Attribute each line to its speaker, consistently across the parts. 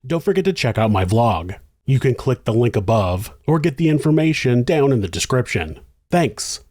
Speaker 1: don't forget to check out my vlog. You can click the link above or get the information down in the description. Thanks.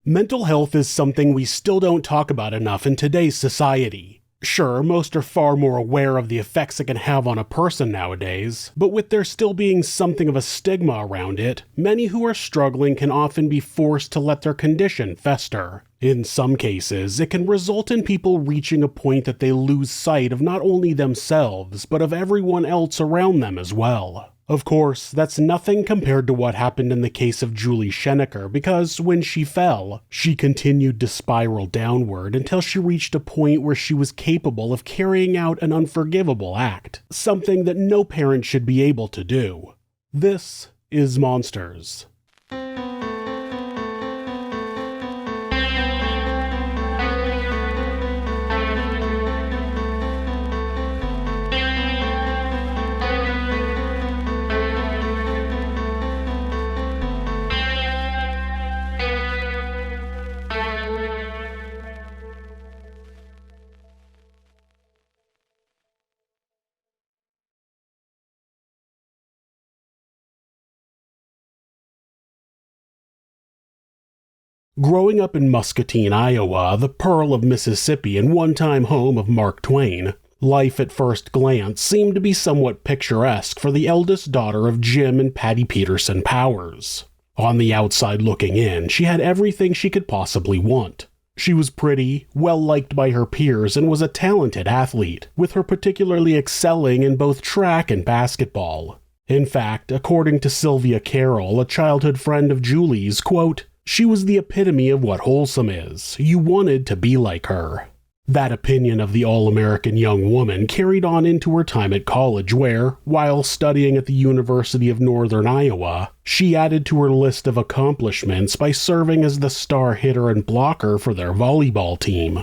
Speaker 1: Mental health is something we still don't talk about enough in today's society. Sure, most are far more aware of the effects it can have on a person nowadays, but with there still being something of a stigma around it, many who are struggling can often be forced to let their condition fester. In some cases, it can result in people reaching a point that they lose sight of not only themselves, but of everyone else around them as well. Of course, that's nothing compared to what happened in the case of Julie Schenecker, because when she fell, she continued to spiral downward until she reached a point where she was capable of carrying out an unforgivable act, something that no parent should be able to do. This is Monsters. Growing up in Muscatine, Iowa, the Pearl of Mississippi and one-time home of Mark Twain, life at first glance seemed to be somewhat picturesque for the eldest daughter of Jim and Patty Peterson Powers. On the outside looking in, she had everything she could possibly want. She was pretty, well-liked by her peers, and was a talented athlete, with her particularly excelling in both track and basketball. In fact, according to Sylvia Carroll, a childhood friend of Julie's, quote, "She was the epitome of what wholesome is. You wanted to be like her." That opinion of the all-American young woman carried on into her time at college where, while studying at the University of Northern Iowa, she added to her list of accomplishments by serving as the star hitter and blocker for their volleyball team.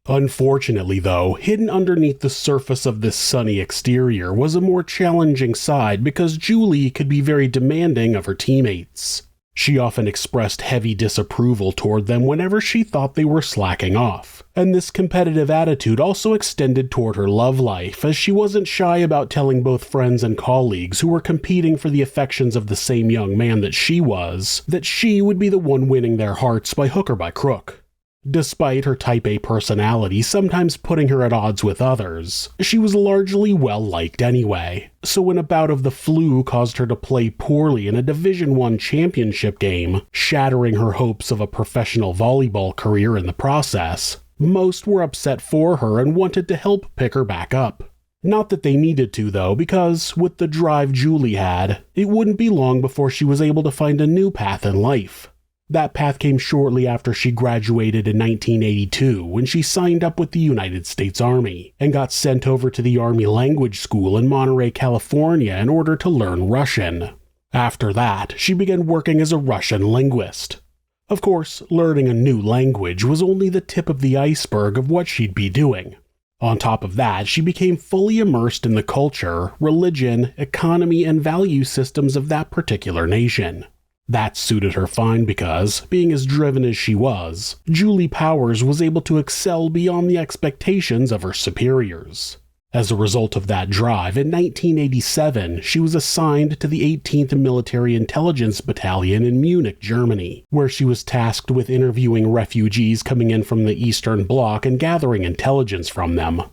Speaker 1: Unfortunately, though, hidden underneath the surface of this sunny exterior was a more challenging side because Julie could be very demanding of her teammates. She often expressed heavy disapproval toward them whenever she thought they were slacking off, and this competitive attitude also extended toward her love life, as she wasn't shy about telling both friends and colleagues who were competing for the affections of the same young man that she was, that she would be the one winning their hearts by hook or by crook. Despite her Type A personality sometimes putting her at odds with others, she was largely well-liked anyway, so when a bout of the flu caused her to play poorly in a Division I championship game, shattering her hopes of a professional volleyball career in the process, most were upset for her and wanted to help pick her back up. Not that they needed to, though, because with the drive Julie had, it wouldn't be long before she was able to find a new path in life. That path came shortly after she graduated in 1982 when she signed up with the United States Army and got sent over to the Army Language School in Monterey, California in order to learn Russian. After that, she began working as a Russian linguist. Of course, learning a new language was only the tip of the iceberg of what she'd be doing. On top of that, she became fully immersed in the culture, religion, economy, and value systems of that particular nation. That suited her fine because, being as driven as she was, Julie Powers was able to excel beyond the expectations of her superiors. As a result of that drive, in 1987, she was assigned to the 18th Military Intelligence Battalion in Munich, Germany, where she was tasked with interviewing refugees coming in from the Eastern Bloc and gathering intelligence from them.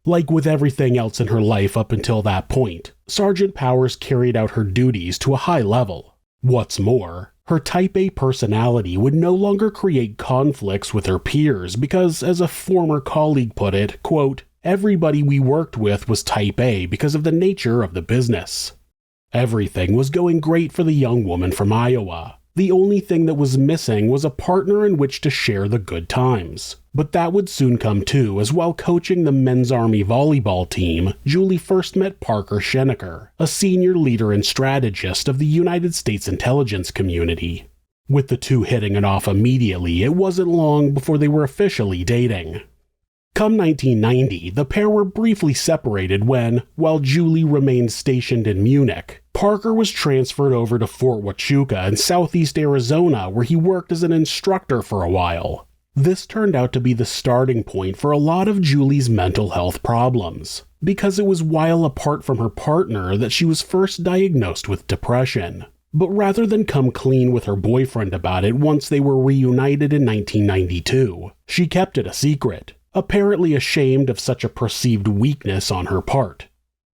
Speaker 1: Like with everything else in her life up until that point, Sergeant Powers carried out her duties to a high level. What's more, her Type A personality would no longer create conflicts with her peers because, as a former colleague put it, quote, "Everybody we worked with was Type A because of the nature of the business." Everything was going great for the young woman from Iowa. The only thing that was missing was a partner in which to share the good times. But that would soon come too, as while coaching the men's Army volleyball team, Julie first met Parker Schenecker, a senior leader and strategist of the United States intelligence community. With the two hitting it off immediately, it wasn't long before they were officially dating. Come 1990, the pair were briefly separated when, while Julie remained stationed in Munich, Parker was transferred over to Fort Huachuca in southeast Arizona where he worked as an instructor for a while. This turned out to be the starting point for a lot of Julie's mental health problems, because it was while apart from her partner that she was first diagnosed with depression. But rather than come clean with her boyfriend about it once they were reunited in 1992, she kept it a secret, apparently ashamed of such a perceived weakness on her part.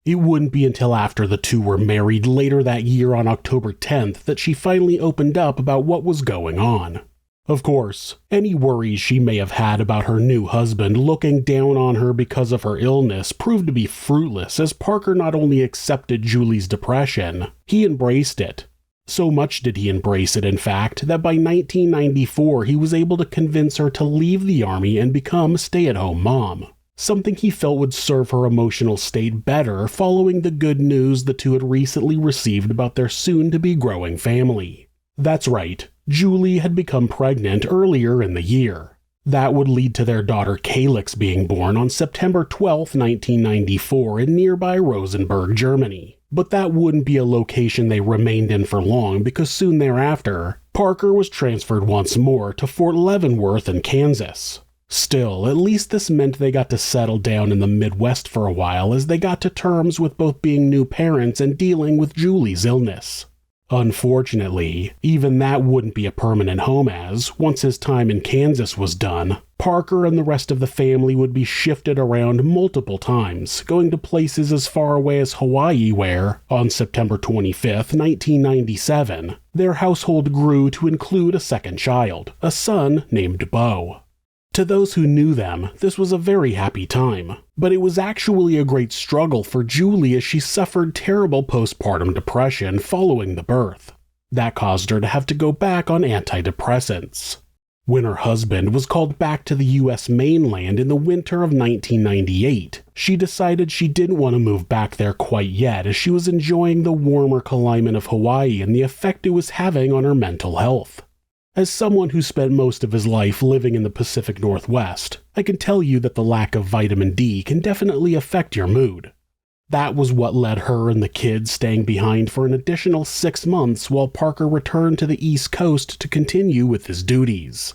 Speaker 1: It wouldn't be until after the two were married later that year on October 10th that she finally opened up about what was going on. Of course, any worries she may have had about her new husband looking down on her because of her illness proved to be fruitless, as Parker not only accepted Julie's depression, he embraced it. So much did he embrace it, in fact, that by 1994 he was able to convince her to leave the army and become a stay-at-home mom, something he felt would serve her emotional state better following the good news the two had recently received about their soon-to-be growing family. That's right, Julie had become pregnant earlier in the year. That would lead to their daughter Calyx being born on September 12, 1994 in nearby Rosenberg, Germany. But that wouldn't be a location they remained in for long, because soon thereafter, Parker was transferred once more to Fort Leavenworth in Kansas. Still, at least this meant they got to settle down in the Midwest for a while as they got to terms with both being new parents and dealing with Julie's illness. Unfortunately, even that wouldn't be a permanent home as, once his time in Kansas was done, Parker and the rest of the family would be shifted around multiple times, going to places as far away as Hawaii where, on September 25, 1997, their household grew to include a second child, a son named Beau. To those who knew them, this was a very happy time, but it was actually a great struggle for Julie as she suffered terrible postpartum depression following the birth. That caused her to have to go back on antidepressants. When her husband was called back to the US mainland in the winter of 1998, she decided she didn't want to move back there quite yet as she was enjoying the warmer climate of Hawaii and the effect it was having on her mental health. As someone who spent most of his life living in the Pacific Northwest, I can tell you that the lack of vitamin D can definitely affect your mood. That was what led her and the kids staying behind for an additional 6 months while Parker returned to the East Coast to continue with his duties.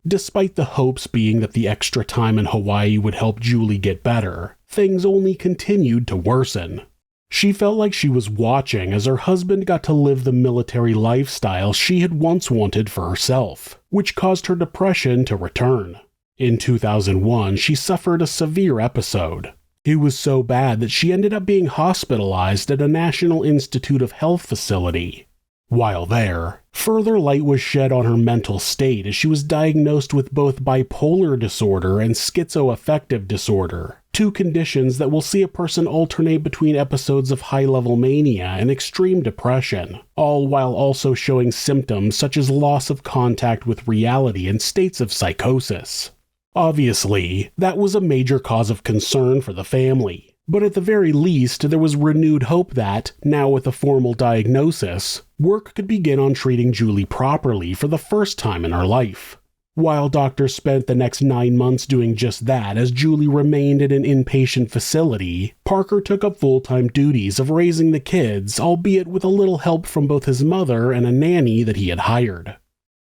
Speaker 1: Despite the hopes being that the extra time in Hawaii would help Julie get better, things only continued to worsen. She felt like she was watching as her husband got to live the military lifestyle she had once wanted for herself, which caused her depression to return. In 2001, she suffered a severe episode. It was so bad that she ended up being hospitalized at a National Institute of Health facility. While there, further light was shed on her mental state as she was diagnosed with both bipolar disorder and schizoaffective disorder, two conditions that will see a person alternate between episodes of high-level mania and extreme depression, all while also showing symptoms such as loss of contact with reality and states of psychosis. Obviously, that was a major cause of concern for the family, but at the very least there was renewed hope that, now with a formal diagnosis, work could begin on treating Julie properly for the first time in her life. While doctors spent the next 9 months doing just that as Julie remained in an inpatient facility, Parker took up full-time duties of raising the kids, albeit with a little help from both his mother and a nanny that he had hired.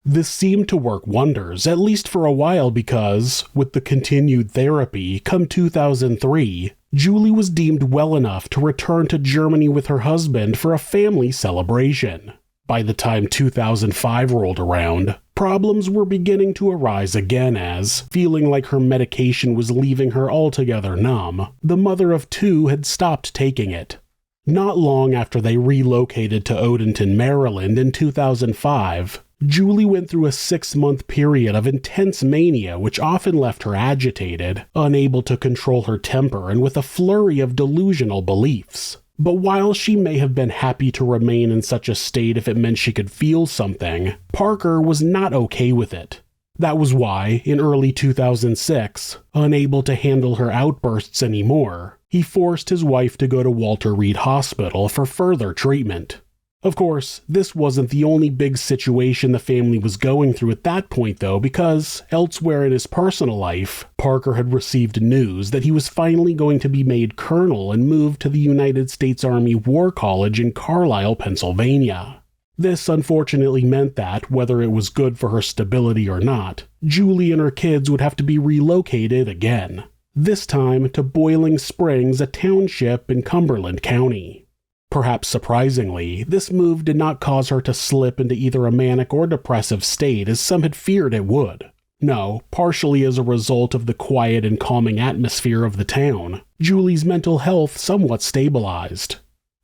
Speaker 1: This seemed to work wonders, at least for a while because, with the continued therapy, come 2003, Julie was deemed well enough to return to Germany with her husband for a family celebration. By the time 2005 rolled around, problems were beginning to arise again as, feeling like her medication was leaving her altogether numb, the mother of two had stopped taking it. Not long after they relocated to Odenton, Maryland in 2005, Julie went through a 6-month period of intense mania which often left her agitated, unable to control her temper and with a flurry of delusional beliefs. But while she may have been happy to remain in such a state if it meant she could feel something, Parker was not okay with it. That was why, in early 2006, unable to handle her outbursts anymore, he forced his wife to go to Walter Reed Hospital for further treatment. Of course, this wasn't the only big situation the family was going through at that point though, because elsewhere in his personal life, Parker had received news that he was finally going to be made colonel and moved to the United States Army War College in Carlisle, Pennsylvania. This unfortunately meant that, whether it was good for her stability or not, Julie and her kids would have to be relocated again. This time to Boiling Springs, a township in Cumberland County. Perhaps surprisingly, this move did not cause her to slip into either a manic or depressive state as some had feared it would. No, partially as a result of the quiet and calming atmosphere of the town, Julie's mental health somewhat stabilized.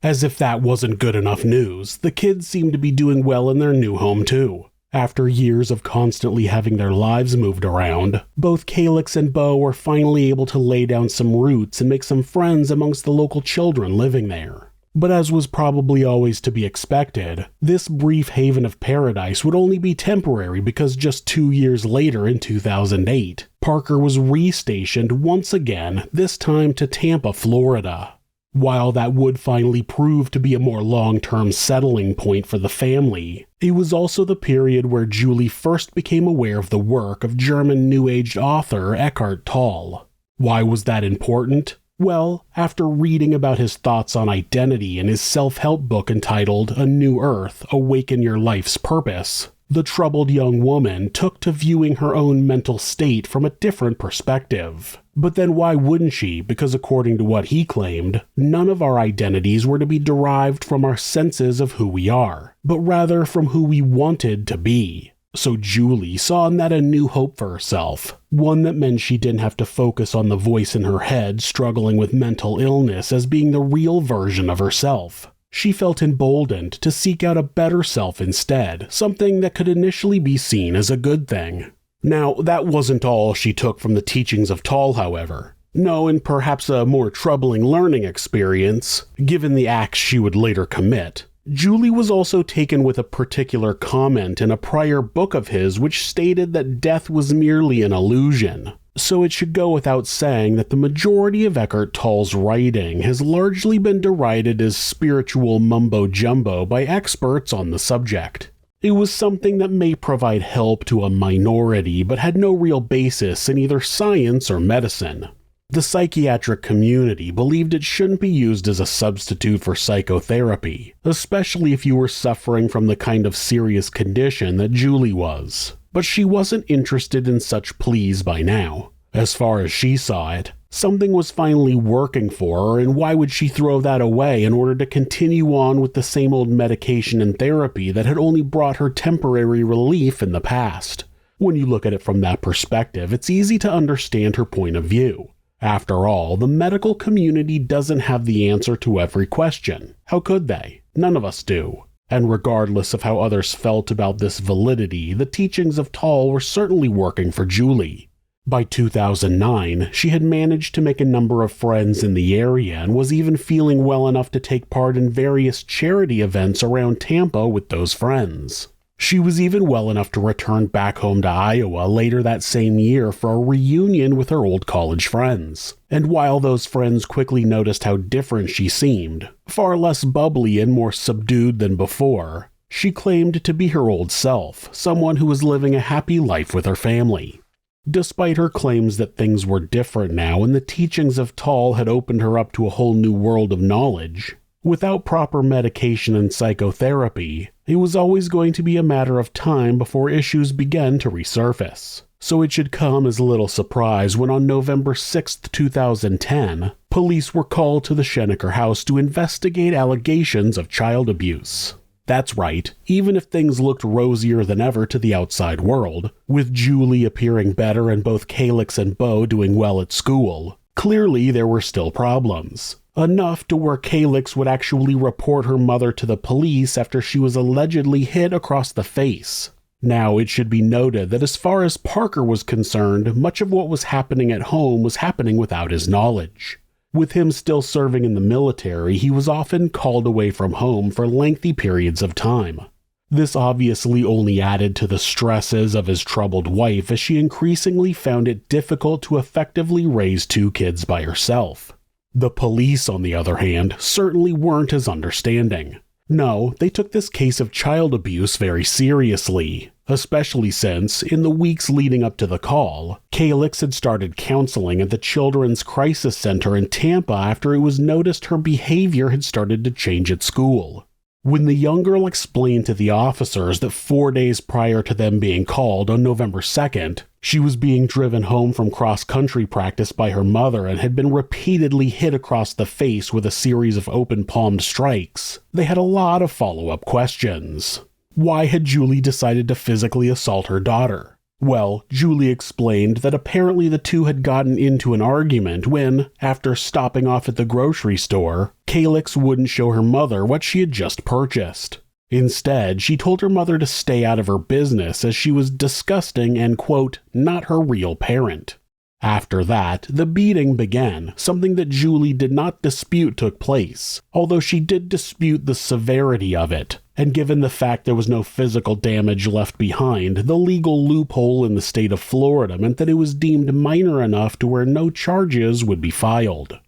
Speaker 1: As if that wasn't good enough news, the kids seemed to be doing well in their new home too. After years of constantly having their lives moved around, both Calyx and Beau were finally able to lay down some roots and make some friends amongst the local children living there. But as was probably always to be expected, this brief haven of paradise would only be temporary because just 2 years later in 2008, Parker was restationed once again, this time to Tampa, Florida. While that would finally prove to be a more long-term settling point for the family, it was also the period where Julie first became aware of the work of German New Age author Eckhart Tolle. Why was that important? Well, after reading about his thoughts on identity in his self-help book entitled A New Earth, Awaken Your Life's Purpose, the troubled young woman took to viewing her own mental state from a different perspective. But then why wouldn't she? Because according to what he claimed, none of our identities were to be derived from our senses of who we are, but rather from who we wanted to be. So Julie saw in that a new hope for herself, one that meant she didn't have to focus on the voice in her head struggling with mental illness as being the real version of herself. She felt emboldened to seek out a better self instead, something that could initially be seen as a good thing. Now, that wasn't all she took from the teachings of Tolle, however. No, and perhaps a more troubling learning experience, given the acts she would later commit. Julie was also taken with a particular comment in a prior book of his which stated that death was merely an illusion. So it should go without saying that the majority of Eckhart Tolle's writing has largely been derided as spiritual mumbo-jumbo by experts on the subject. It was something that may provide help to a minority but had no real basis in either science or medicine. The psychiatric community believed it shouldn't be used as a substitute for psychotherapy, especially if you were suffering from the kind of serious condition that Julie was. But she wasn't interested in such pleas by now. As far as she saw it, something was finally working for her, and why would she throw that away in order to continue on with the same old medication and therapy that had only brought her temporary relief in the past? When you look at it from that perspective, it's easy to understand her point of view. After all, the medical community doesn't have the answer to every question. How could they? None of us do. And regardless of how others felt about this validity, the teachings of Tolle were certainly working for Julie. By 2009, she had managed to make a number of friends in the area and was even feeling well enough to take part in various charity events around Tampa with those friends. She was even well enough to return back home to Iowa later that same year for a reunion with her old college friends. And while those friends quickly noticed how different she seemed, far less bubbly and more subdued than before, she claimed to be her old self, someone who was living a happy life with her family. Despite her claims that things were different now and the teachings of Tolle had opened her up to a whole new world of knowledge, without proper medication and psychotherapy, it was always going to be a matter of time before issues began to resurface. So it should come as little surprise when on November 6, 2010, police were called to the Schenecker house to investigate allegations of child abuse. That's right, even if things looked rosier than ever to the outside world, with Julie appearing better and both Calyx and Beau doing well at school, clearly there were still problems. Enough to where Calyx would actually report her mother to the police after she was allegedly hit across the face. Now, it should be noted that as far as Parker was concerned, much of what was happening at home was happening without his knowledge. With him still serving in the military, he was often called away from home for lengthy periods of time. This obviously only added to the stresses of his troubled wife as she increasingly found it difficult to effectively raise 2 kids by herself. The police, on the other hand, certainly weren't as understanding. No, they took this case of child abuse very seriously, especially since, in the weeks leading up to the call, Calyx had started counseling at the Children's Crisis Center in Tampa after it was noticed her behavior had started to change at school. When the young girl explained to the officers that 4 days prior to them being called on November 2nd, she was being driven home from cross-country practice by her mother and had been repeatedly hit across the face with a series of open-palmed strikes, they had a lot of follow-up questions. Why had Julie decided to physically assault her daughter? Well, Julie explained that apparently the two had gotten into an argument when, after stopping off at the grocery store, Calyx wouldn't show her mother what she had just purchased. Instead, she told her mother to stay out of her business as she was disgusting and, quote, not her real parent. After that, the beating began, something that Julie did not dispute took place, although she did dispute the severity of it, and given the fact there was no physical damage left behind, the legal loophole in the state of Florida meant that it was deemed minor enough to where no charges would be filed.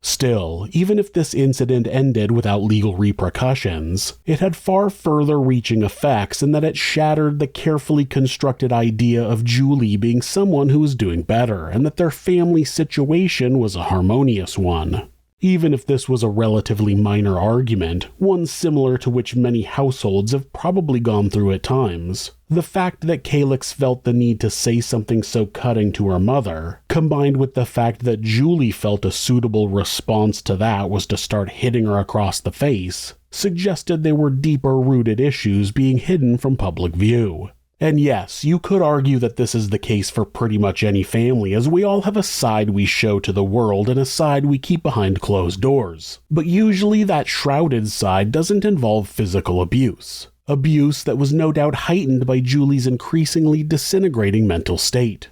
Speaker 1: Still, even if this incident ended without legal repercussions, it had far further-reaching effects in that it shattered the carefully constructed idea of Julie being someone who was doing better, and that their family situation was a harmonious one. Even if this was a relatively minor argument, one similar to which many households have probably gone through at times, the fact that Calyx felt the need to say something so cutting to her mother, combined with the fact that Julie felt a suitable response to that was to start hitting her across the face, suggested there were deeper-rooted issues being hidden from public view. And yes, you could argue that this is the case for pretty much any family, as we all have a side we show to the world and a side we keep behind closed doors. But usually that shrouded side doesn't involve physical abuse. Abuse that was no doubt heightened by Julie's increasingly disintegrating mental state.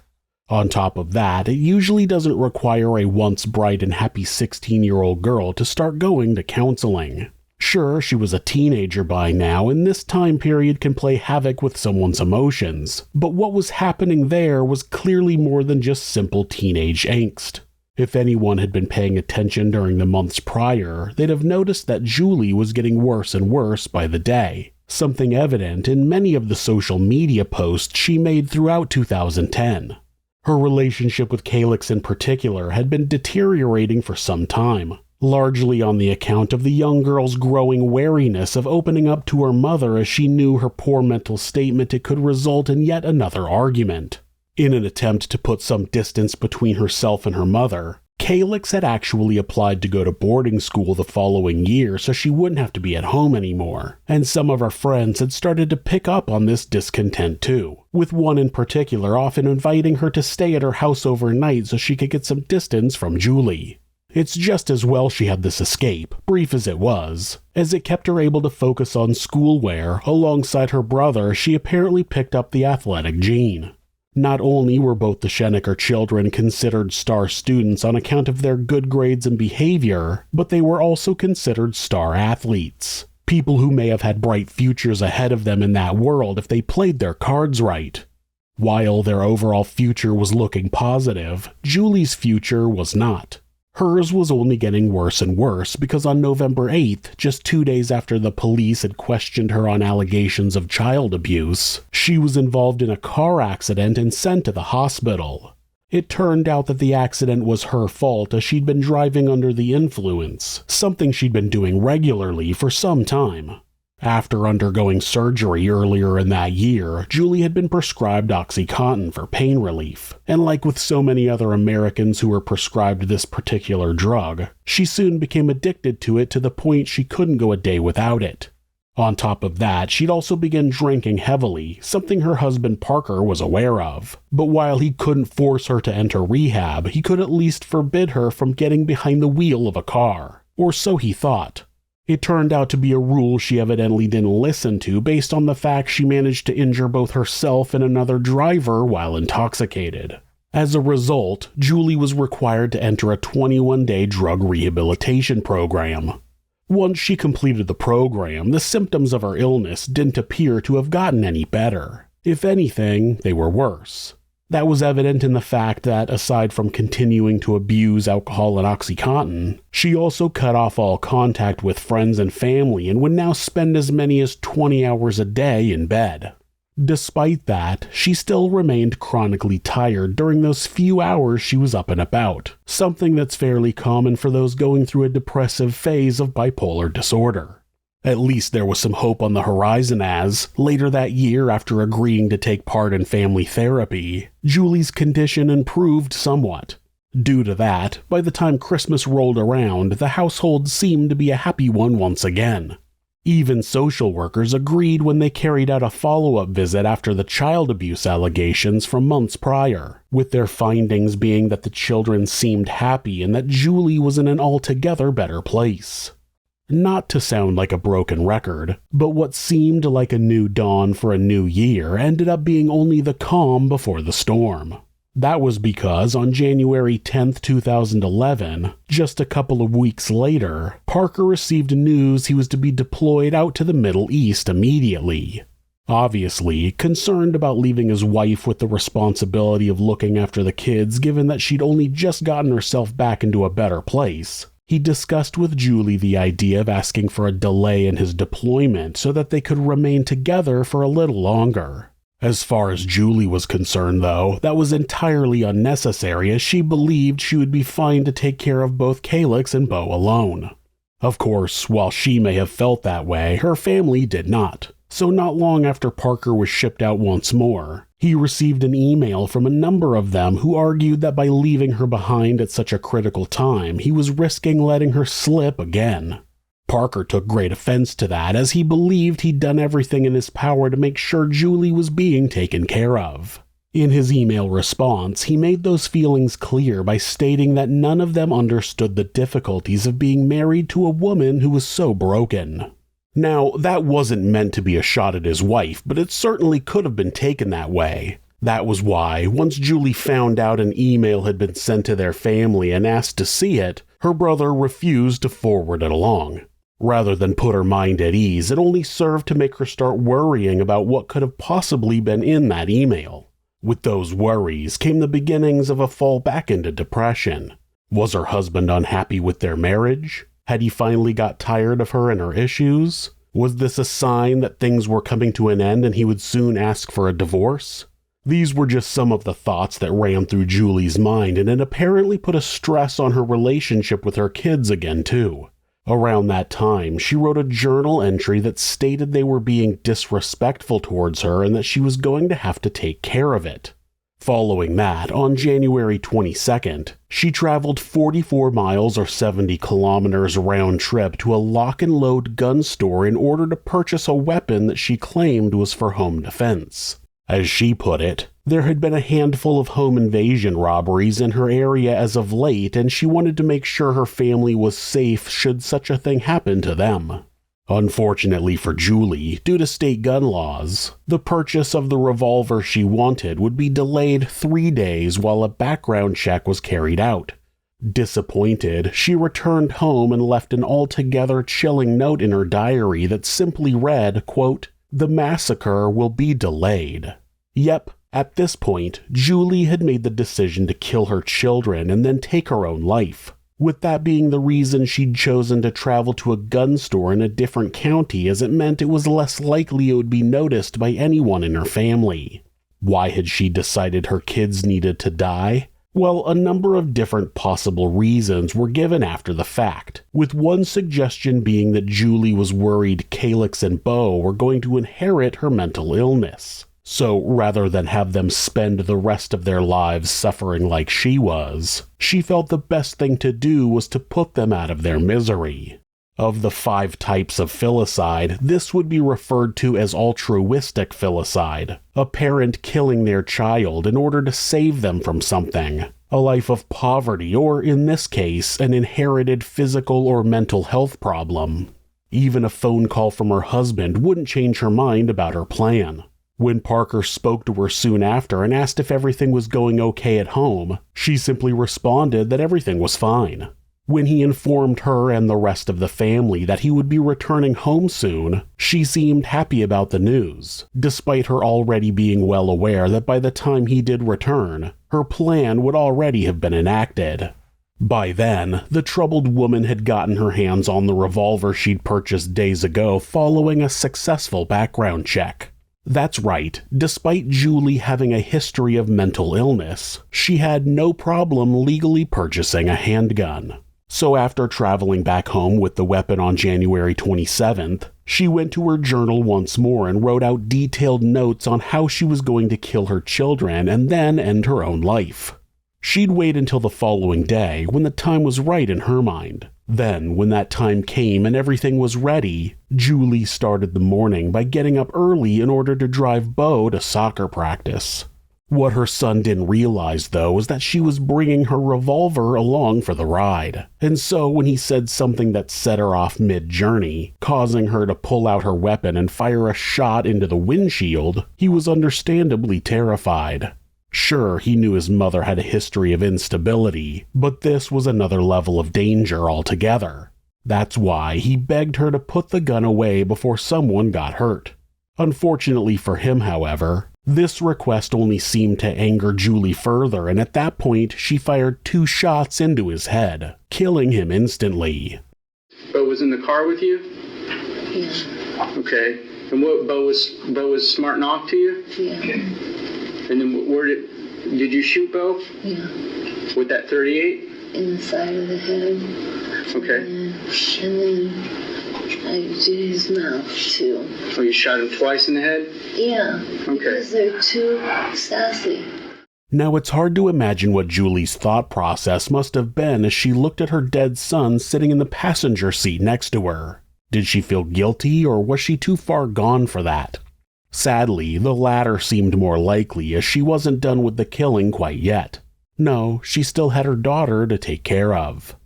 Speaker 1: On top of that, it usually doesn't require a once bright and happy 16-year-old girl to start going to counseling. Sure, she was a teenager by now, and this time period can play havoc with someone's emotions, but what was happening there was clearly more than just simple teenage angst. If anyone had been paying attention during the months prior, they'd have noticed that Julie was getting worse and worse by the day, something evident in many of the social media posts she made throughout 2010. Her relationship with Calyx in particular had been deteriorating for some time, largely on the account of the young girl's growing wariness of opening up to her mother as she knew her poor mental state meant it could result in yet another argument. In an attempt to put some distance between herself and her mother, Calyx had actually applied to go to boarding school the following year so she wouldn't have to be at home anymore, and some of her friends had started to pick up on this discontent too, with one in particular often inviting her to stay at her house overnight so she could get some distance from Julie. It's just as well she had this escape, brief as it was, as it kept her able to focus on school where, alongside her brother, she apparently picked up the athletic gene. Not only were both the Schenecker children considered star students on account of their good grades and behavior, but they were also considered star athletes. People who may have had bright futures ahead of them in that world if they played their cards right. While their overall future was looking positive, Julie's future was not. Hers was only getting worse and worse because on November 8th, just 2 days after the police had questioned her on allegations of child abuse, she was involved in a car accident and sent to the hospital. It turned out that the accident was her fault as she'd been driving under the influence, something she'd been doing regularly for some time. After undergoing surgery earlier in that year, Julie had been prescribed OxyContin for pain relief, and like with so many other Americans who were prescribed this particular drug, she soon became addicted to it to the point she couldn't go a day without it. On top of that, she'd also begun drinking heavily, something her husband Parker was aware of. But while he couldn't force her to enter rehab, he could at least forbid her from getting behind the wheel of a car. Or so he thought. It turned out to be a rule she evidently didn't listen to based on the fact she managed to injure both herself and another driver while intoxicated. As a result, Julie was required to enter a 21-day drug rehabilitation program. Once she completed the program, the symptoms of her illness didn't appear to have gotten any better. If anything, they were worse. That was evident in the fact that, aside from continuing to abuse alcohol and OxyContin, she also cut off all contact with friends and family and would now spend as many as 20 hours a day in bed. Despite that, she still remained chronically tired during those few hours she was up and about, something that's fairly common for those going through a depressive phase of bipolar disorder. At least there was some hope on the horizon as, later that year after agreeing to take part in family therapy, Julie's condition improved somewhat. Due to that, by the time Christmas rolled around, the household seemed to be a happy one once again. Even social workers agreed when they carried out a follow-up visit after the child abuse allegations from months prior, with their findings being that the children seemed happy and that Julie was in an altogether better place. Not to sound like a broken record, but what seemed like a new dawn for a new year ended up being only the calm before the storm. That was because on January 10th, 2011, just a couple of weeks later, Parker received news he was to be deployed out to the Middle East immediately. Obviously, concerned about leaving his wife with the responsibility of looking after the kids given that she'd only just gotten herself back into a better place, he discussed with Julie the idea of asking for a delay in his deployment so that they could remain together for a little longer. As far as Julie was concerned, though, that was entirely unnecessary as she believed she would be fine to take care of both Calyx and Beau alone. Of course, while she may have felt that way, her family did not. So not long after Parker was shipped out once more, he received an email from a number of them who argued that by leaving her behind at such a critical time, he was risking letting her slip again. Parker took great offense to that as he believed he'd done everything in his power to make sure Julie was being taken care of. In his email response, he made those feelings clear by stating that none of them understood the difficulties of being married to a woman who was so broken. Now, that wasn't meant to be a shot at his wife, but it certainly could have been taken that way. That was why, once Julie found out an email had been sent to their family and asked to see it, her brother refused to forward it along. Rather than put her mind at ease, it only served to make her start worrying about what could have possibly been in that email. With those worries came the beginnings of a fall back into depression. Was her husband unhappy with their marriage? Had he finally got tired of her and her issues? Was this a sign that things were coming to an end and he would soon ask for a divorce? These were just some of the thoughts that ran through Julie's mind, and it apparently put a stress on her relationship with her kids again, too. Around that time, she wrote a journal entry that stated they were being disrespectful towards her and that she was going to have to take care of it. Following that, on January 22nd, she traveled 44 miles or 70 kilometers round trip to a lock-and-load gun store in order to purchase a weapon that she claimed was for home defense. As she put it, there had been a handful of home invasion robberies in her area as of late, and she wanted to make sure her family was safe should such a thing happen to them. Unfortunately for Julie, due to state gun laws, the purchase of the revolver she wanted would be delayed 3 days while a background check was carried out. Disappointed, she returned home and left an altogether chilling note in her diary that simply read, quote, "The massacre will be delayed." Yep, at this point, Julie had made the decision to kill her children and then take her own life, with that being the reason she'd chosen to travel to a gun store in a different county, as it meant it was less likely it would be noticed by anyone in her family. Why had she decided her kids needed to die? Well, a number of different possible reasons were given after the fact, with one suggestion being that Julie was worried Calyx and Beau were going to inherit her mental illness. So rather than have them spend the rest of their lives suffering like she was, she felt the best thing to do was to put them out of their misery. Of the 5 types of filicide, this would be referred to as altruistic filicide, a parent killing their child in order to save them from something, a life of poverty, or in this case, an inherited physical or mental health problem. Even a phone call from her husband wouldn't change her mind about her plan. When Parker spoke to her soon after and asked if everything was going okay at home, she simply responded that everything was fine. When he informed her and the rest of the family that he would be returning home soon, she seemed happy about the news, despite her already being well aware that by the time he did return, her plan would already have been enacted. By then, the troubled woman had gotten her hands on the revolver she'd purchased days ago following a successful background check. That's right, despite Julie having a history of mental illness, she had no problem legally purchasing a handgun. So after traveling back home with the weapon on January 27th, she went to her journal once more and wrote out detailed notes on how she was going to kill her children and then end her own life. She'd wait until the following day when the time was right in her mind. Then, when that time came and everything was ready, Julie started the morning by getting up early in order to drive Beau to soccer practice. What her son didn't realize, though, was that she was bringing her revolver along for the ride. And so when he said something that set her off mid-journey, causing her to pull out her weapon and fire a shot into the windshield, he was understandably terrified. Sure, he knew his mother had a history of instability, but this was another level of danger altogether. That's why he begged her to put the gun away before someone got hurt. Unfortunately for him, however, this request only seemed to anger Julie further, and at that point she fired 2 shots into his head, killing him instantly.
Speaker 2: Beau was in the car with you?
Speaker 3: Yeah.
Speaker 2: Okay. And what, Beau was smarting off to you?
Speaker 3: Yeah.
Speaker 2: And then where did you shoot Beau?
Speaker 3: Yeah.
Speaker 2: With that 38?
Speaker 3: In the side of the head.
Speaker 2: Okay.
Speaker 3: And then I did his mouth too.
Speaker 2: Oh, you shot him twice in the head?
Speaker 3: Yeah.
Speaker 2: Okay.
Speaker 3: Because they're too sassy.
Speaker 1: Now it's hard to imagine what Julie's thought process must have been as she looked at her dead son sitting in the passenger seat next to her. Did she feel guilty, or was she too far gone for that? Sadly, the latter seemed more likely, as she wasn't done with the killing quite yet. No, she still had her daughter to take care of.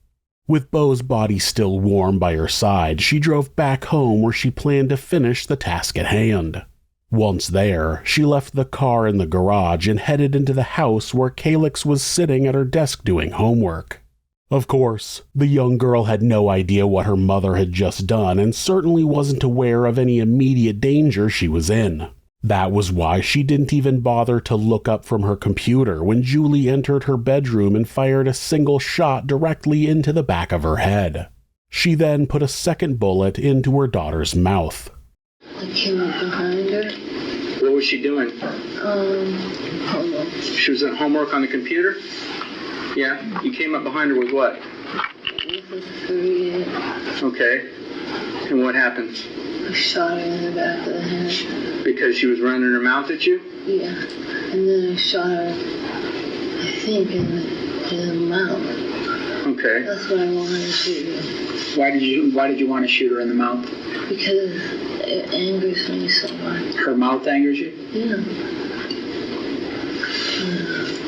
Speaker 1: With Beau's body still warm by her side, she drove back home where she planned to finish the task at hand. Once there, she left the car in the garage and headed into the house where Calyx was sitting at her desk doing homework. Of course, the young girl had no idea what her mother had just done and certainly wasn't aware of any immediate danger she was in. That was why she didn't even bother to look up from her computer when Julie entered her bedroom and fired a single shot directly into the back of her head. She then put a second bullet into her daughter's mouth.
Speaker 3: I came up behind her.
Speaker 2: What was she doing?
Speaker 3: Homework.
Speaker 2: She was at homework on the computer? Yeah? You came up behind her with what?
Speaker 3: With a 38.
Speaker 2: Okay. And what happened?
Speaker 3: I shot her in the back of the head.
Speaker 2: Because she was running her mouth at you?
Speaker 3: Yeah. And then I shot her, I think, in the mouth.
Speaker 2: Okay.
Speaker 3: That's what I wanted to do.
Speaker 2: Why did you want to shoot her in the mouth?
Speaker 3: Because it angers me so much.
Speaker 2: Her mouth angers you?
Speaker 3: Yeah.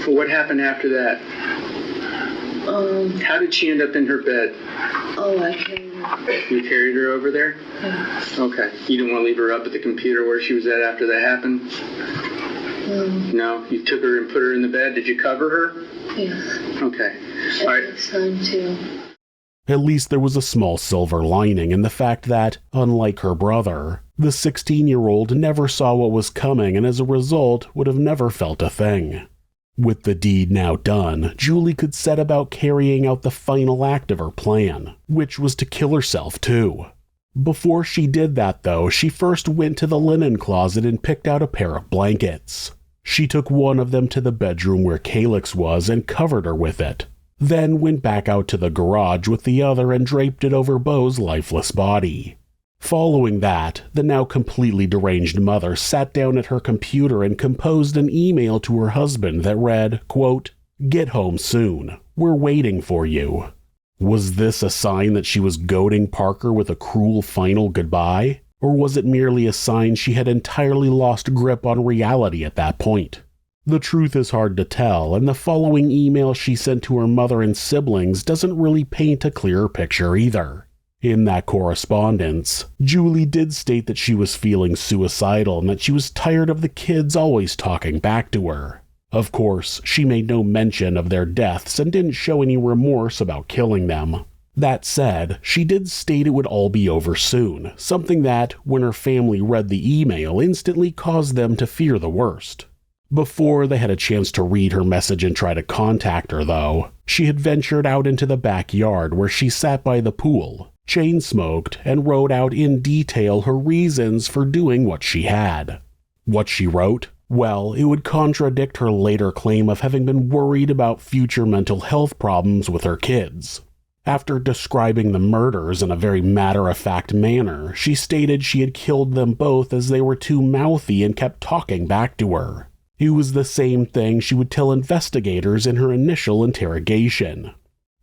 Speaker 2: Well, what happened after that? How did she end up in her bed?
Speaker 3: Oh, I carried her.
Speaker 2: You carried her over there?
Speaker 3: Yeah.
Speaker 2: Okay. You didn't want to leave her up at the computer where she was at after that happened? No? You took her and put her in the bed? Did you cover her?
Speaker 3: Yes.
Speaker 2: Okay. All right.
Speaker 3: And my son, too.
Speaker 1: At least there was a small silver lining in the fact that, unlike her brother, the 16-year-old never saw what was coming and as a result would have never felt a thing. With the deed now done, Julie could set about carrying out the final act of her plan, which was to kill herself too. Before she did that, though, she first went to the linen closet and picked out a pair of blankets. She took one of them to the bedroom where Calyx was and covered her with it, then went back out to the garage with the other and draped it over Beau's lifeless body. Following that, the now completely deranged mother sat down at her computer and composed an email to her husband that read, quote, "Get home soon. We're waiting for you." Was this a sign that she was goading Parker with a cruel final goodbye? Or was it merely a sign she had entirely lost grip on reality at that point? The truth is hard to tell, and the following email she sent to her mother and siblings doesn't really paint a clearer picture either. In that correspondence, Julie did state that she was feeling suicidal and that she was tired of the kids always talking back to her. Of course, she made no mention of their deaths and didn't show any remorse about killing them. That said, she did state it would all be over soon, something that, when her family read the email, instantly caused them to fear the worst. Before they had a chance to read her message and try to contact her, though, she had ventured out into the backyard where she sat by the pool, chain-smoked, and wrote out in detail her reasons for doing what she had. What she wrote? Well, it would contradict her later claim of having been worried about future mental health problems with her kids. After describing the murders in a very matter-of-fact manner, she stated she had killed them both as they were too mouthy and kept talking back to her. It was the same thing she would tell investigators in her initial interrogation.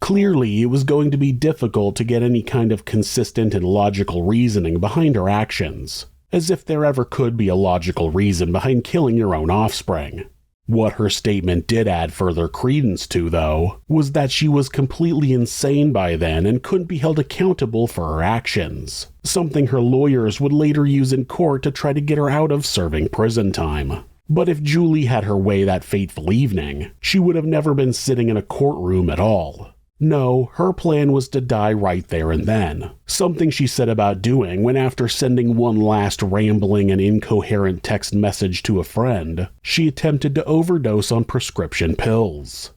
Speaker 1: Clearly, it was going to be difficult to get any kind of consistent and logical reasoning behind her actions, as if there ever could be a logical reason behind killing your own offspring. What her statement did add further credence to, though, was that she was completely insane by then and couldn't be held accountable for her actions, something her lawyers would later use in court to try to get her out of serving prison time. But if Julie had her way that fateful evening, she would have never been sitting in a courtroom at all. No, her plan was to die right there and then, something she said about doing when, after sending one last rambling and incoherent text message to a friend, she attempted to overdose on prescription pills.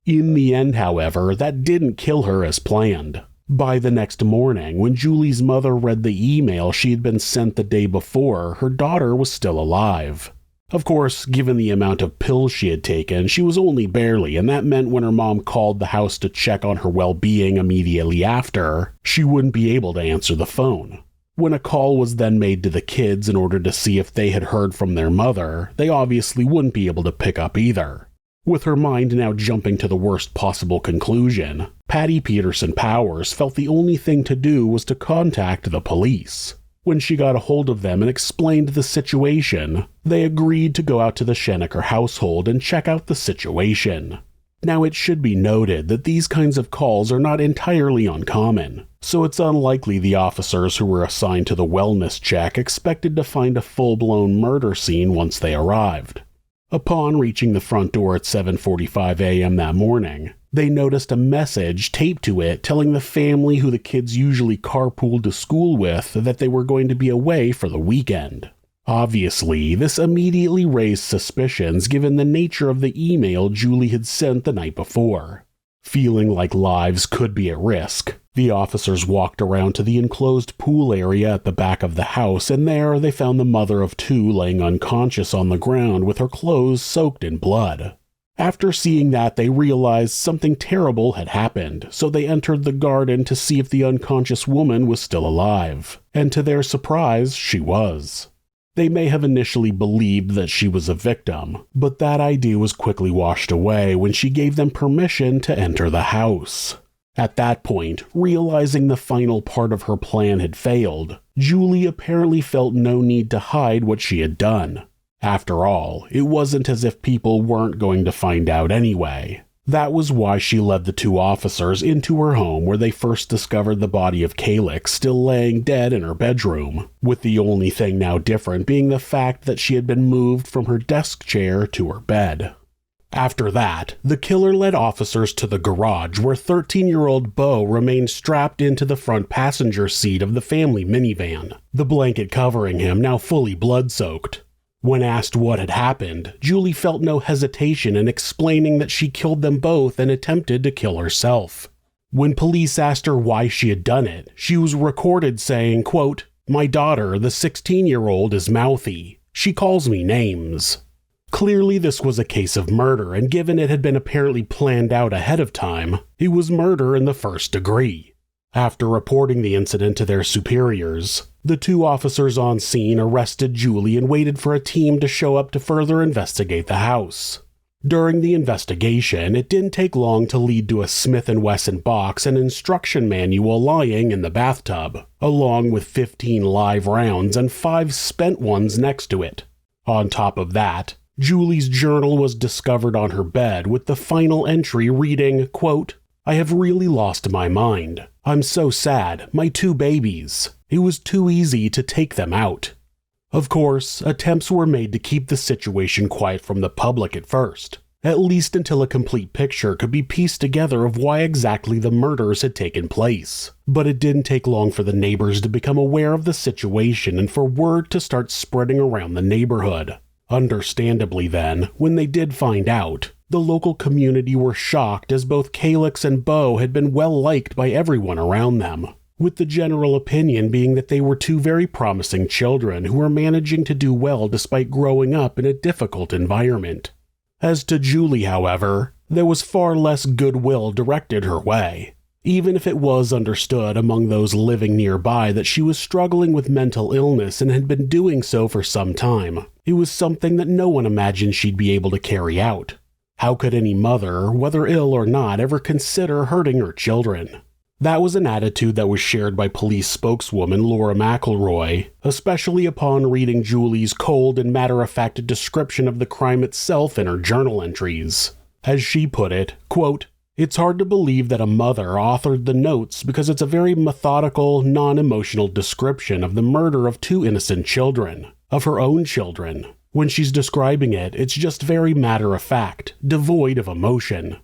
Speaker 1: In the end, however, that didn't kill her as planned. By the next morning, when Julie's mother read the email she had been sent the day before, her daughter was still alive. Of course, given the amount of pills she had taken, she was only barely, and that meant when her mom called the house to check on her well-being immediately after, she wouldn't be able to answer the phone. When a call was then made to the kids in order to see if they had heard from their mother, they obviously wouldn't be able to pick up either. With her mind now jumping to the worst possible conclusion, Patty Peterson Powers felt the only thing to do was to contact the police. When she got a hold of them and explained the situation, they agreed to go out to the Schenecker household and check out the situation. Now, it should be noted that these kinds of calls are not entirely uncommon, so it's unlikely the officers who were assigned to the wellness check expected to find a full-blown murder scene once they arrived. Upon reaching the front door at 7:45 a.m. that morning, they noticed a message taped to it telling the family who the kids usually carpooled to school with that they were going to be away for the weekend. Obviously, this immediately raised suspicions given the nature of the email Julie had sent the night before. Feeling like lives could be at risk, the officers walked around to the enclosed pool area at the back of the house, and there they found the mother of two laying unconscious on the ground with her clothes soaked in blood. After seeing that, they realized something terrible had happened, so they entered the garden to see if the unconscious woman was still alive, and to their surprise, she was. They may have initially believed that she was a victim, but that idea was quickly washed away when she gave them permission to enter the house. At that point, realizing the final part of her plan had failed, Julie apparently felt no need to hide what she had done. After all, it wasn't as if people weren't going to find out anyway. That was why she led the two officers into her home, where they first discovered the body of Calyx still laying dead in her bedroom, with the only thing now different being the fact that she had been moved from her desk chair to her bed. After that, the killer led officers to the garage where 13-year-old Beau remained strapped into the front passenger seat of the family minivan, the blanket covering him now fully blood-soaked. When asked what had happened, Julie felt no hesitation in explaining that she killed them both and attempted to kill herself. When police asked her why she had done it, she was recorded saying, quote, "My daughter, the 16-year-old, is mouthy. She calls me names." Clearly this was a case of murder, and given it had been apparently planned out ahead of time, it was murder in the first degree. After reporting the incident to their superiors, the two officers on scene arrested Julie and waited for a team to show up to further investigate the house. During the investigation, it didn't take long to lead to a Smith & Wesson box and instruction manual lying in the bathtub, along with 15 live rounds and 5 spent ones next to it. On top of that, Julie's journal was discovered on her bed with the final entry reading, quote, "I have really lost my mind. I'm so sad. My 2 babies. It was too easy to take them out." Of course, attempts were made to keep the situation quiet from the public at first, at least until a complete picture could be pieced together of why exactly the murders had taken place. But it didn't take long for the neighbors to become aware of the situation and for word to start spreading around the neighborhood. Understandably then, when they did find out, the local community were shocked as both Calyx and Beau had been well liked by everyone around them, with the general opinion being that they were 2 very promising children who were managing to do well despite growing up in a difficult environment. As to Julie, however, there was far less goodwill directed her way. Even if it was understood among those living nearby that she was struggling with mental illness and had been doing so for some time, it was something that no one imagined she'd be able to carry out. How could any mother, whether ill or not, ever consider hurting her children? That was an attitude that was shared by police spokeswoman Laura McElroy, especially upon reading Julie's cold and matter-of-fact description of the crime itself in her journal entries. As she put it, quote, "It's hard to believe that a mother authored the notes because it's a very methodical, non-emotional description of the murder of 2 innocent children, of her own children. When she's describing it, it's just very matter-of-fact, devoid of emotion."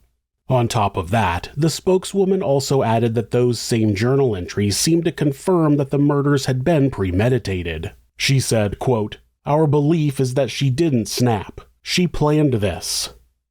Speaker 1: On top of that, the spokeswoman also added that those same journal entries seemed to confirm that the murders had been premeditated. She said, quote, "Our belief is that she didn't snap. She planned this."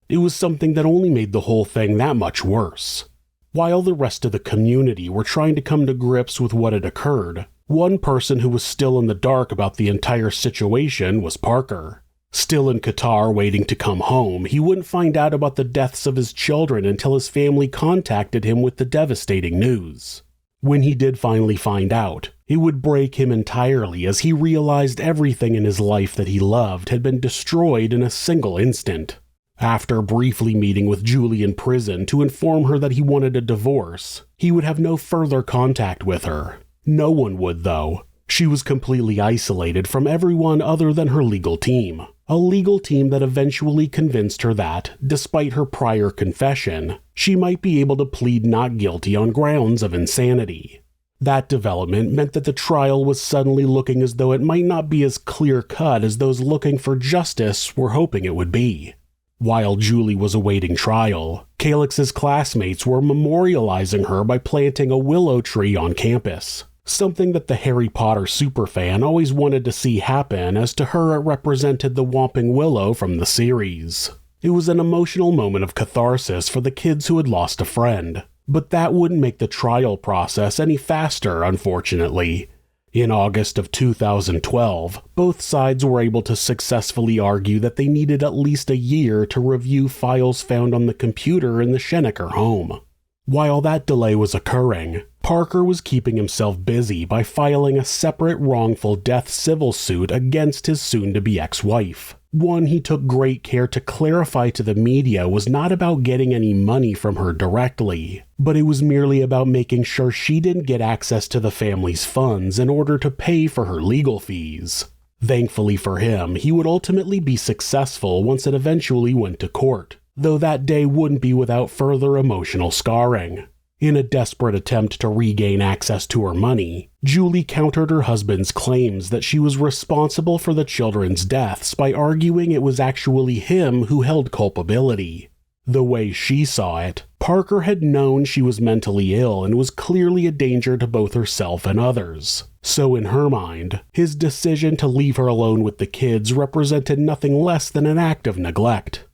Speaker 1: It was something that only made the whole thing that much worse. While the rest of the community were trying to come to grips with what had occurred, one person who was still in the dark about the entire situation was Parker. Still in Qatar waiting to come home, he wouldn't find out about the deaths of his children until his family contacted him with the devastating news. When he did finally find out, it would break him entirely as he realized everything in his life that he loved had been destroyed in a single instant. After briefly meeting with Julie in prison to inform her that he wanted a divorce, he would have no further contact with her. No one would, though. She was completely isolated from everyone other than her legal team. A legal team that eventually convinced her that, despite her prior confession, she might be able to plead not guilty on grounds of insanity. That development meant that the trial was suddenly looking as though it might not be as clear-cut as those looking for justice were hoping it would be. While Julie was awaiting trial, Calyx's classmates were memorializing her by planting a willow tree on campus, something that the Harry Potter superfan always wanted to see happen, as to her it represented the Whomping Willow from the series. It was an emotional moment of catharsis for the kids who had lost a friend, but that wouldn't make the trial process any faster, unfortunately. In August of 2012, both sides were able to successfully argue that they needed at least a year to review files found on the computer in the Schenecker home. While that delay was occurring, Parker was keeping himself busy by filing a separate wrongful death civil suit against his soon-to-be ex-wife. One he took great care to clarify to the media was not about getting any money from her directly, but it was merely about making sure she didn't get access to the family's funds in order to pay for her legal fees. Thankfully for him, he would ultimately be successful once it eventually went to court, though that day wouldn't be without further emotional scarring. In a desperate attempt to regain access to her money, Julie countered her husband's claims that she was responsible for the children's deaths by arguing it was actually him who held culpability. The way she saw it, Parker had known she was mentally ill and was clearly a danger to both herself and others. So in her mind, his decision to leave her alone with the kids represented nothing less than an act of neglect.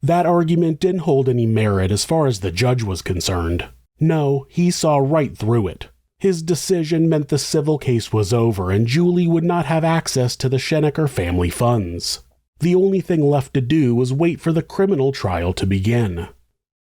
Speaker 1: That argument didn't hold any merit as far as the judge was concerned. No, he saw right through it. His decision meant the civil case was over and Julie would not have access to the Schenecker family funds. The only thing left to do was wait for the criminal trial to begin.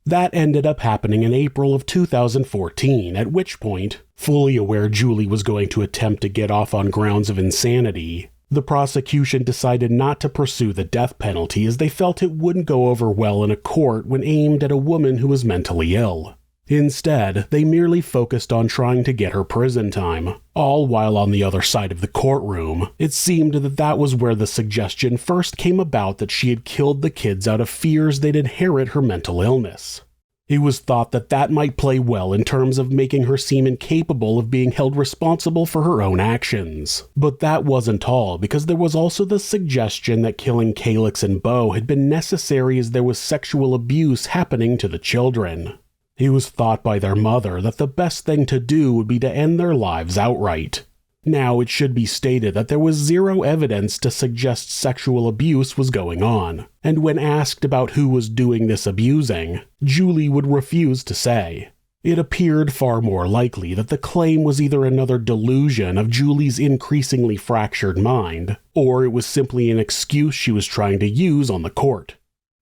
Speaker 1: That ended up happening in April of 2014, at which point, fully aware Julie was going to attempt to get off on grounds of insanity, the prosecution decided not to pursue the death penalty as they felt it wouldn't go over well in a court when aimed at a woman who was mentally ill. Instead, they merely focused on trying to get her prison time, all while on the other side of the courtroom. It seemed that was where the suggestion first came about that she had killed the kids out of fears they'd inherit her mental illness. It was thought that might play well in terms of making her seem incapable of being held responsible for her own actions. But that wasn't all, because there was also the suggestion that killing Calyx and Beau had been necessary as there was sexual abuse happening to the children. It was thought by their mother that the best thing to do would be to end their lives outright. Now, it should be stated that there was zero evidence to suggest sexual abuse was going on, and when asked about who was doing this abusing, Julie would refuse to say. It appeared far more likely that the claim was either another delusion of Julie's increasingly fractured mind, or it was simply an excuse she was trying to use on the court.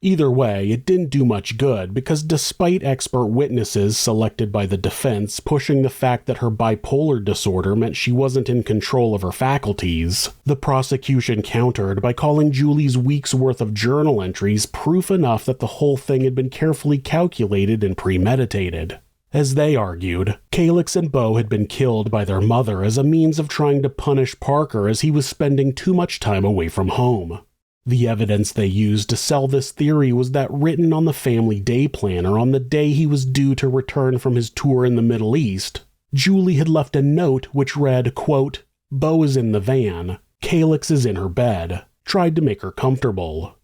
Speaker 1: Either way, it didn't do much good because despite expert witnesses selected by the defense pushing the fact that her bipolar disorder meant she wasn't in control of her faculties, the prosecution countered by calling Julie's week's worth of journal entries proof enough that the whole thing had been carefully calculated and premeditated. As they argued, Calyx and Beau had been killed by their mother as a means of trying to punish Parker as he was spending too much time away from home. The evidence they used to sell this theory was that written on the family day planner on the day he was due to return from his tour in the Middle East, Julie had left a note which read, quote, "Beau is in the van, Calyx is in her bed, tried to make her comfortable."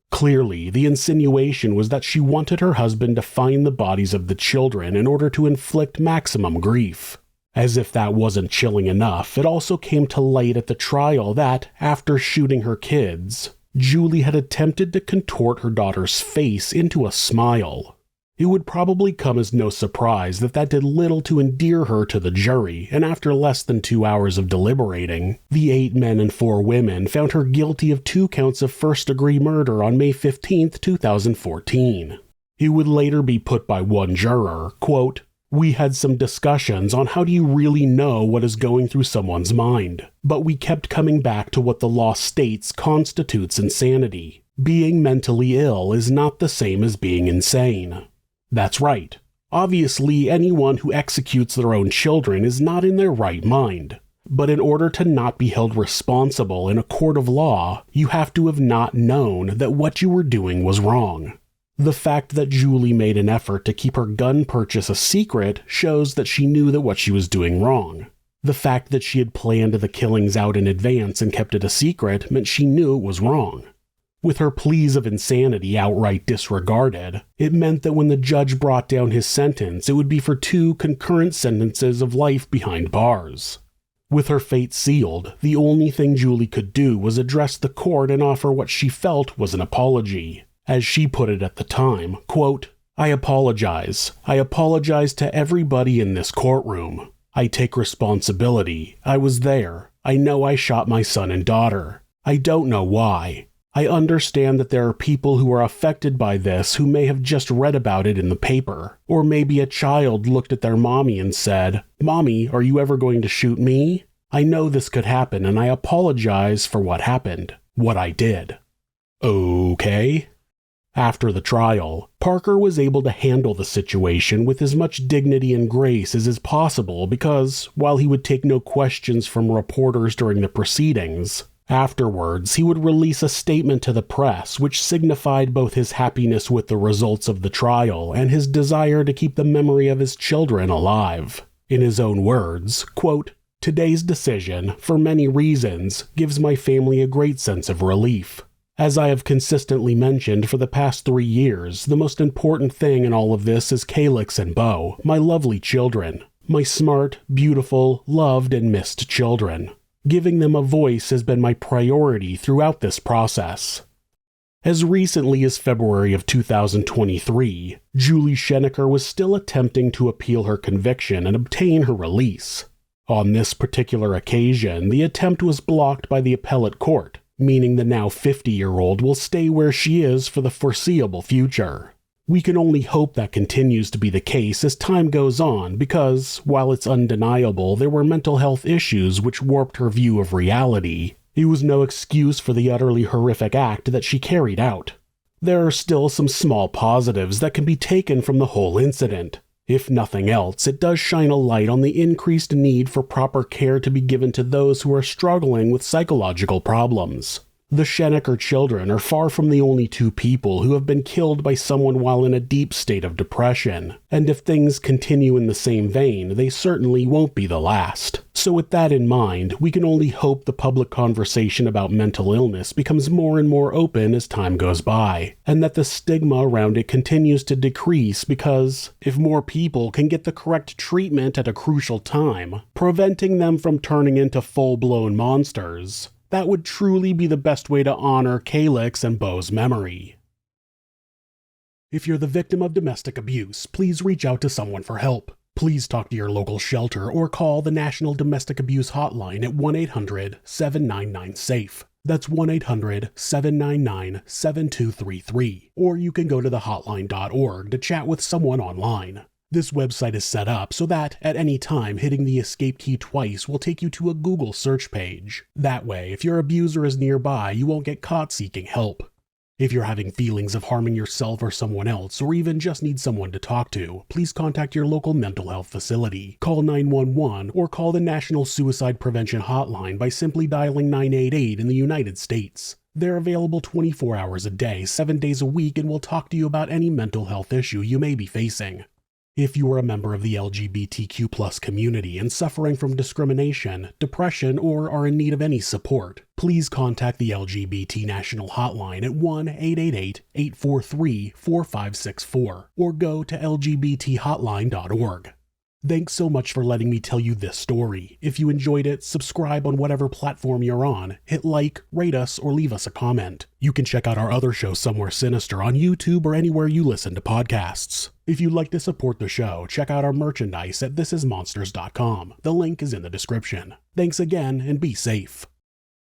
Speaker 1: Clearly, the insinuation was that she wanted her husband to find the bodies of the children in order to inflict maximum grief. As if that wasn't chilling enough, it also came to light at the trial that, after shooting her kids, Julie had attempted to contort her daughter's face into a smile. It would probably come as no surprise that that did little to endear her to the jury, and after less than 2 hours of deliberating, the 8 men and 4 women found her guilty of 2 counts of first-degree murder on May 15, 2014. It would later be put by one juror, quote, "We had some discussions on how do you really know what is going through someone's mind, but we kept coming back to what the law states constitutes insanity. Being mentally ill is not the same as being insane." That's right. Obviously, anyone who executes their own children is not in their right mind. But in order to not be held responsible in a court of law, you have to have not known that what you were doing was wrong. The fact that Julie made an effort to keep her gun purchase a secret shows that she knew that what she was doing wrong. The fact that she had planned the killings out in advance and kept it a secret meant she knew it was wrong. With her pleas of insanity outright disregarded, it meant that when the judge brought down his sentence, it would be for 2 concurrent sentences of life behind bars. With her fate sealed, the only thing Julie could do was address the court and offer what she felt was an apology. As she put it at the time, quote, "I apologize. I apologize to everybody in this courtroom. I take responsibility. I was there. I know I shot my son and daughter. I don't know why. I understand that there are people who are affected by this who may have just read about it in the paper. Or maybe a child looked at their mommy and said, 'Mommy, are you ever going to shoot me?' I know this could happen and I apologize for what happened, what I did." Okay. After the trial, Parker was able to handle the situation with as much dignity and grace as is possible because, while he would take no questions from reporters during the proceedings, afterwards he would release a statement to the press which signified both his happiness with the results of the trial and his desire to keep the memory of his children alive. In his own words, quote, "Today's decision, for many reasons, gives my family a great sense of relief. As I have consistently mentioned for the past 3 years, the most important thing in all of this is Calyx and Beau, my lovely children, my smart, beautiful, loved and missed children. Giving them a voice has been my priority throughout this process." As recently as February of 2023, Julie Schenecker was still attempting to appeal her conviction and obtain her release. On this particular occasion, the attempt was blocked by the appellate court, meaning the now 50-year-old will stay where she is for the foreseeable future. We can only hope that continues to be the case as time goes on because, while it's undeniable there were mental health issues which warped her view of reality, it was no excuse for the utterly horrific act that she carried out. There are still some small positives that can be taken from the whole incident. If nothing else, it does shine a light on the increased need for proper care to be given to those who are struggling with psychological problems. The Schenecker children are far from the only 2 people who have been killed by someone while in a deep state of depression, and if things continue in the same vein, they certainly won't be the last. So with that in mind, we can only hope the public conversation about mental illness becomes more and more open as time goes by, and that the stigma around it continues to decrease because, if more people can get the correct treatment at a crucial time, preventing them from turning into full-blown monsters, that would truly be the best way to honor Calyx and Beau's memory. If you're the victim of domestic abuse, please reach out to someone for help. Please talk to your local shelter or call the National Domestic Abuse Hotline at 1-800-799-SAFE. That's 1-800-799-7233, or you can go to thehotline.org to chat with someone online. This website is set up so that, at any time, hitting the escape key twice will take you to a Google search page. That way, if your abuser is nearby, you won't get caught seeking help. If you're having feelings of harming yourself or someone else, or even just need someone to talk to, please contact your local mental health facility. Call 911 or call the National Suicide Prevention Hotline by simply dialing 988 in the United States. They're available 24 hours a day, 7 days a week, and will talk to you about any mental health issue you may be facing. If you are a member of the LGBTQ+ community and suffering from discrimination, depression, or are in need of any support, please contact the LGBT National Hotline at 1-888-843-4564 or go to lgbthotline.org. Thanks so much for letting me tell you this story. If you enjoyed it, subscribe on whatever platform you're on, hit like, rate us, or leave us a comment. You can check out our other show, Somewhere Sinister, on YouTube or anywhere you listen to podcasts. If you'd like to support the show, check out our merchandise at thisismonsters.com. The link is in the description. Thanks again, and be safe.